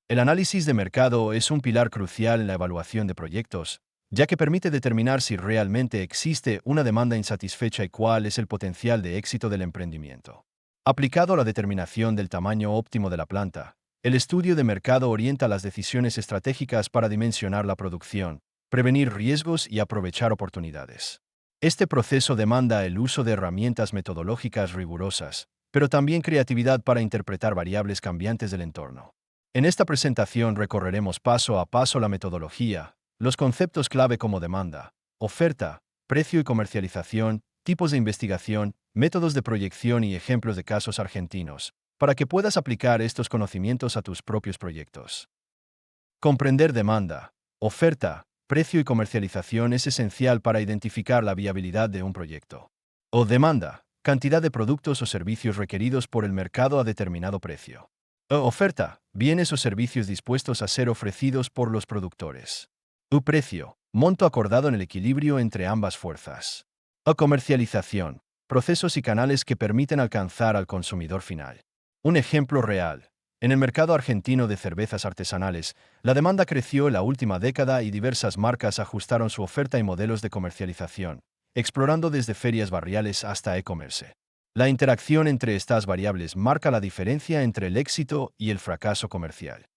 El análisis de mercado es un pilar crucial en la evaluación de proyectos, ya que permite determinar si realmente existe una demanda insatisfecha y cuál es el potencial de éxito del emprendimiento. Aplicado a la determinación del tamaño óptimo de la planta, el estudio de mercado orienta las decisiones estratégicas para dimensionar la producción, prevenir riesgos y aprovechar oportunidades. Este proceso demanda el uso de herramientas metodológicas rigurosas, pero también creatividad para interpretar variables cambiantes del entorno. En esta presentación recorreremos paso a paso la metodología, los conceptos clave como demanda, oferta, precio y comercialización, tipos de investigación, métodos de proyección y ejemplos de casos argentinos, para que puedas aplicar estos conocimientos a tus propios proyectos. Comprender demanda, oferta, precio y comercialización es esencial para identificar la viabilidad de un proyecto. O demanda, cantidad de productos o servicios requeridos por el mercado a determinado precio. Oferta, bienes o servicios dispuestos a ser ofrecidos por los productores. Precio, monto acordado en el equilibrio entre ambas fuerzas. Comercialización, procesos y canales que permiten alcanzar al consumidor final. Un ejemplo real. En el mercado argentino de cervezas artesanales, la demanda creció en la última década y diversas marcas ajustaron su oferta y modelos de comercialización, explorando desde ferias barriales hasta e-commerce. La interacción entre estas variables marca la diferencia entre el éxito y el fracaso comercial.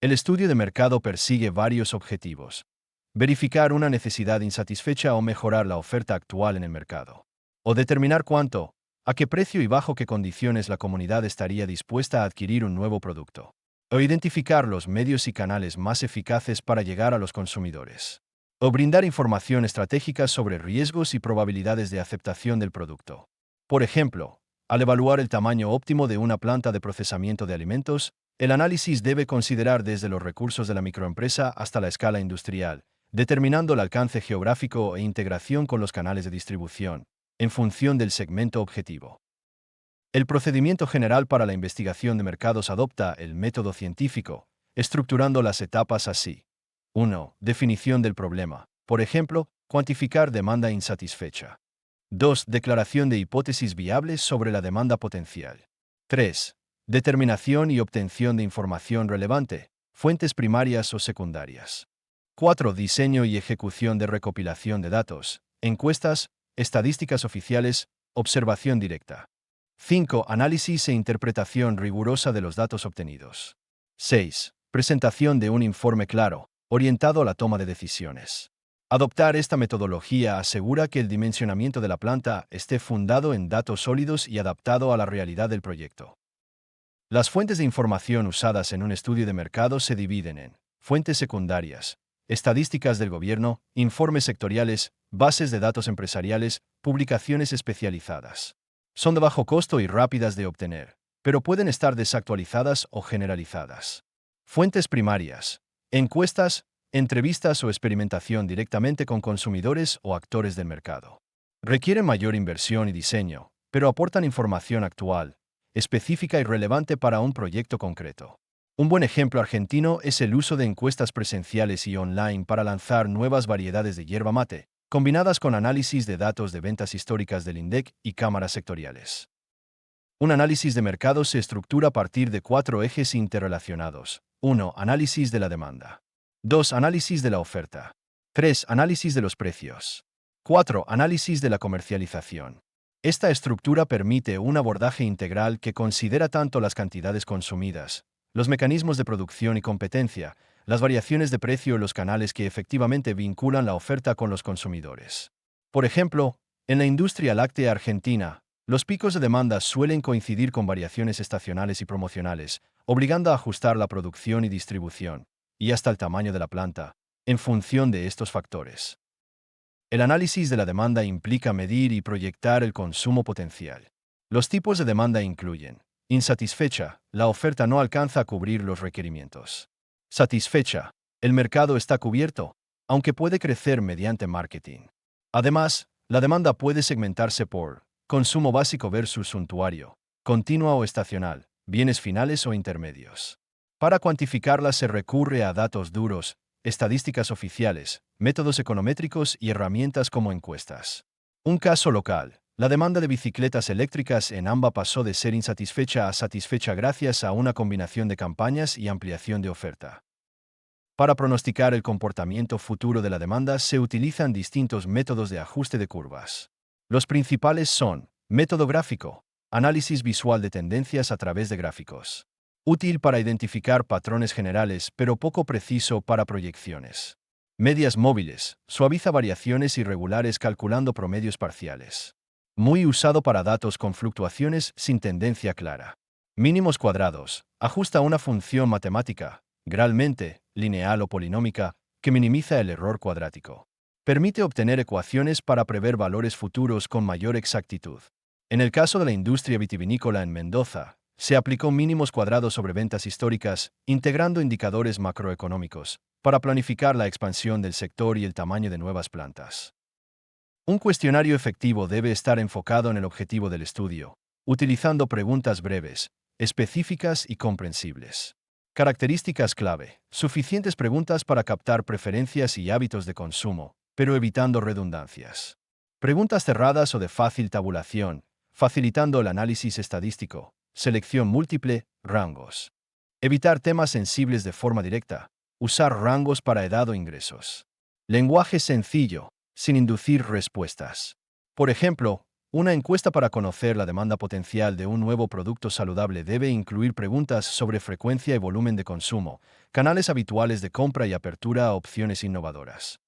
El estudio de mercado persigue varios objetivos: verificar una necesidad insatisfecha o mejorar la oferta actual en el mercado. O determinar cuánto, a qué precio y bajo qué condiciones la comunidad estaría dispuesta a adquirir un nuevo producto. O identificar los medios y canales más eficaces para llegar a los consumidores. O brindar información estratégica sobre riesgos y probabilidades de aceptación del producto. Por ejemplo, al evaluar el tamaño óptimo de una planta de procesamiento de alimentos, el análisis debe considerar desde los recursos de la microempresa hasta la escala industrial, determinando el alcance geográfico e integración con los canales de distribución, en función del segmento objetivo. El procedimiento general para la investigación de mercados adopta el método científico, estructurando las etapas así. 1. Definición del problema. Por ejemplo, cuantificar demanda insatisfecha. 2. Declaración de hipótesis viables sobre la demanda potencial. 3. Determinación y obtención de información relevante, fuentes primarias o secundarias. 4. Diseño y ejecución de recopilación de datos, encuestas, estadísticas oficiales, observación directa. 5. Análisis e interpretación rigurosa de los datos obtenidos. 6. Presentación de un informe claro, orientado a la toma de decisiones. Adoptar esta metodología asegura que el dimensionamiento de la planta esté fundado en datos sólidos y adaptado a la realidad del proyecto. Las fuentes de información usadas en un estudio de mercado se dividen en fuentes secundarias, estadísticas del gobierno, informes sectoriales, bases de datos empresariales, publicaciones especializadas. Son de bajo costo y rápidas de obtener, pero pueden estar desactualizadas o generalizadas. Fuentes primarias, encuestas, entrevistas o experimentación directamente con consumidores o actores del mercado. Requieren mayor inversión y diseño, pero aportan información actual, específica y relevante para un proyecto concreto. Un buen ejemplo argentino es el uso de encuestas presenciales y online para lanzar nuevas variedades de yerba mate, combinadas con análisis de datos de ventas históricas del INDEC y cámaras sectoriales. Un análisis de mercado se estructura a partir de 4 ejes interrelacionados. 1. Análisis de la demanda. 2. Análisis de la oferta. 3. Análisis de los precios. 4. Análisis de la comercialización. Esta estructura permite un abordaje integral que considera tanto las cantidades consumidas, los mecanismos de producción y competencia, las variaciones de precio y los canales que efectivamente vinculan la oferta con los consumidores. Por ejemplo, en la industria láctea argentina, los picos de demanda suelen coincidir con variaciones estacionales y promocionales, obligando a ajustar la producción y distribución, y hasta el tamaño de la planta, en función de estos factores. El análisis de la demanda implica medir y proyectar el consumo potencial. Los tipos de demanda incluyen: insatisfecha, la oferta no alcanza a cubrir los requerimientos. Satisfecha, el mercado está cubierto, aunque puede crecer mediante marketing. Además, la demanda puede segmentarse por consumo básico versus suntuario, continua o estacional, bienes finales o intermedios. Para cuantificarla se recurre a datos duros, estadísticas oficiales, métodos econométricos y herramientas como encuestas. Un caso local: La demanda de bicicletas eléctricas en AMBA pasó de ser insatisfecha a satisfecha gracias a una combinación de campañas y ampliación de oferta. Para pronosticar el comportamiento futuro de la demanda se utilizan distintos métodos de ajuste de curvas. Los principales son método gráfico, análisis visual de tendencias a través de gráficos. Útil para identificar patrones generales, pero poco preciso para proyecciones. Medias móviles, suaviza variaciones irregulares calculando promedios parciales. Muy usado para datos con fluctuaciones sin tendencia clara. Mínimos cuadrados, ajusta una función matemática, gralmente, lineal o polinómica, que minimiza el error cuadrático. Permite obtener ecuaciones para prever valores futuros con mayor exactitud. En el caso de la industria vitivinícola en Mendoza, se aplicó mínimos cuadrados sobre ventas históricas, integrando indicadores macroeconómicos, para planificar la expansión del sector y el tamaño de nuevas plantas. Un cuestionario efectivo debe estar enfocado en el objetivo del estudio, utilizando preguntas breves, específicas y comprensibles. Características clave: suficientes preguntas para captar preferencias y hábitos de consumo, pero evitando redundancias. Preguntas cerradas o de fácil tabulación, facilitando el análisis estadístico. Selección múltiple, rangos. Evitar temas sensibles de forma directa. Usar rangos para edad o ingresos. Lenguaje sencillo, sin inducir respuestas. Por ejemplo, una encuesta para conocer la demanda potencial de un nuevo producto saludable debe incluir preguntas sobre frecuencia y volumen de consumo, canales habituales de compra y apertura a opciones innovadoras.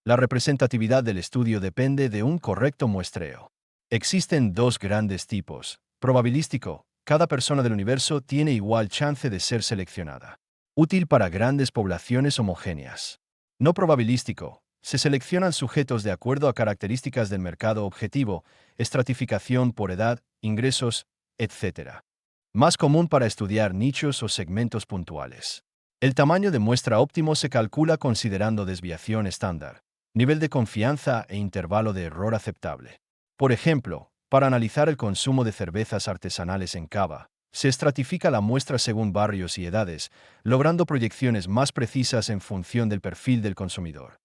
La representatividad del estudio depende de un correcto muestreo. Existen dos grandes tipos. Probabilístico, cada persona del universo tiene igual chance de ser seleccionada. Útil para grandes poblaciones homogéneas. No probabilístico, se seleccionan sujetos de acuerdo a características del mercado objetivo, estratificación por edad, ingresos, etc. Más común para estudiar nichos o segmentos puntuales. El tamaño de muestra óptimo se calcula considerando desviación estándar, nivel de confianza e intervalo de error aceptable. Por ejemplo, para analizar el consumo de cervezas artesanales en Cava, se estratifica la muestra según barrios y edades, logrando proyecciones más precisas en función del perfil del consumidor.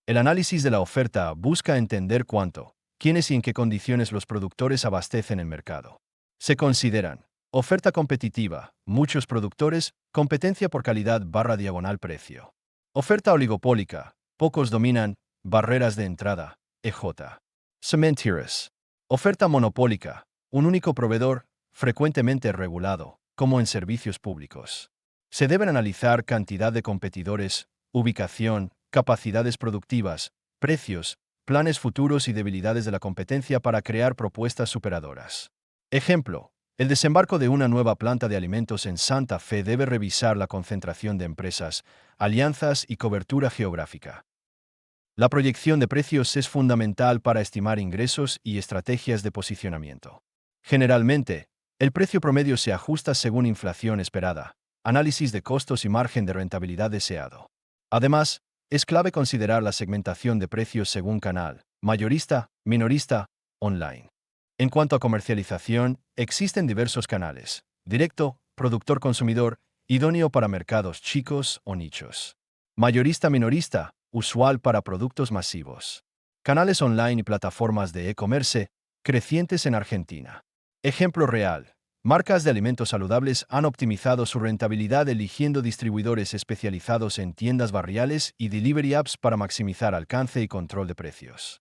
El análisis de la oferta busca entender cuánto, quiénes y en qué condiciones los productores abastecen el mercado. Se consideran oferta competitiva, muchos productores, competencia por calidad/precio. Oferta oligopólica, pocos dominan, barreras de entrada, EJ. Cementeras. Oferta monopólica, un único proveedor, frecuentemente regulado, como en servicios públicos. Se deben analizar cantidad de competidores, ubicación, capacidades productivas, precios, planes futuros y debilidades de la competencia para crear propuestas superadoras. Ejemplo, el desembarco de una nueva planta de alimentos en Santa Fe debe revisar la concentración de empresas, alianzas y cobertura geográfica. La proyección de precios es fundamental para estimar ingresos y estrategias de posicionamiento. Generalmente, el precio promedio se ajusta según inflación esperada, análisis de costos y margen de rentabilidad deseado. Además, es clave considerar la segmentación de precios según canal, mayorista, minorista, online. En cuanto a comercialización, existen diversos canales: directo, productor-consumidor, idóneo para mercados chicos o nichos. Mayorista-minorista, usual para productos masivos. Canales online y plataformas de e-commerce, crecientes en Argentina. Ejemplo real. Marcas de alimentos saludables han optimizado su rentabilidad eligiendo distribuidores especializados en tiendas barriales y delivery apps para maximizar alcance y control de precios.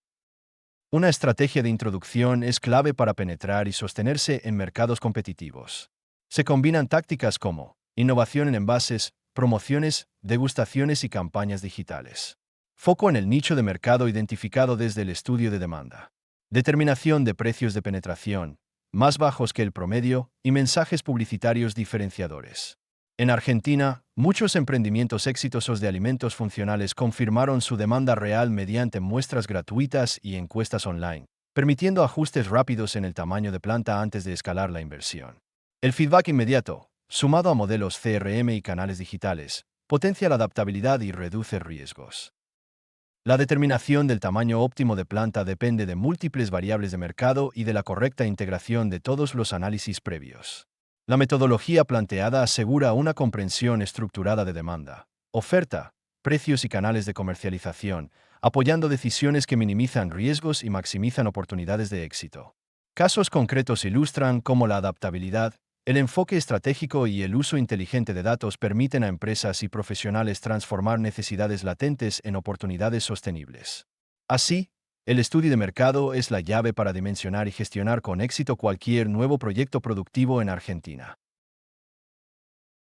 Una estrategia de introducción es clave para penetrar y sostenerse en mercados competitivos. Se combinan tácticas como innovación en envases, promociones, degustaciones y campañas digitales. Foco en el nicho de mercado identificado desde el estudio de demanda. Determinación de precios de penetración, más bajos que el promedio, y mensajes publicitarios diferenciadores. En Argentina, muchos emprendimientos exitosos de alimentos funcionales confirmaron su demanda real mediante muestras gratuitas y encuestas online, permitiendo ajustes rápidos en el tamaño de planta antes de escalar la inversión. El feedback inmediato, sumado a modelos CRM y canales digitales, potencia la adaptabilidad y reduce riesgos. La determinación del tamaño óptimo de planta depende de múltiples variables de mercado y de la correcta integración de todos los análisis previos. La metodología planteada asegura una comprensión estructurada de demanda, oferta, precios y canales de comercialización, apoyando decisiones que minimizan riesgos y maximizan oportunidades de éxito. Casos concretos ilustran cómo la adaptabilidad, el enfoque estratégico y el uso inteligente de datos permiten a empresas y profesionales transformar necesidades latentes en oportunidades sostenibles. Así, el estudio de mercado es la llave para dimensionar y gestionar con éxito cualquier nuevo proyecto productivo en Argentina.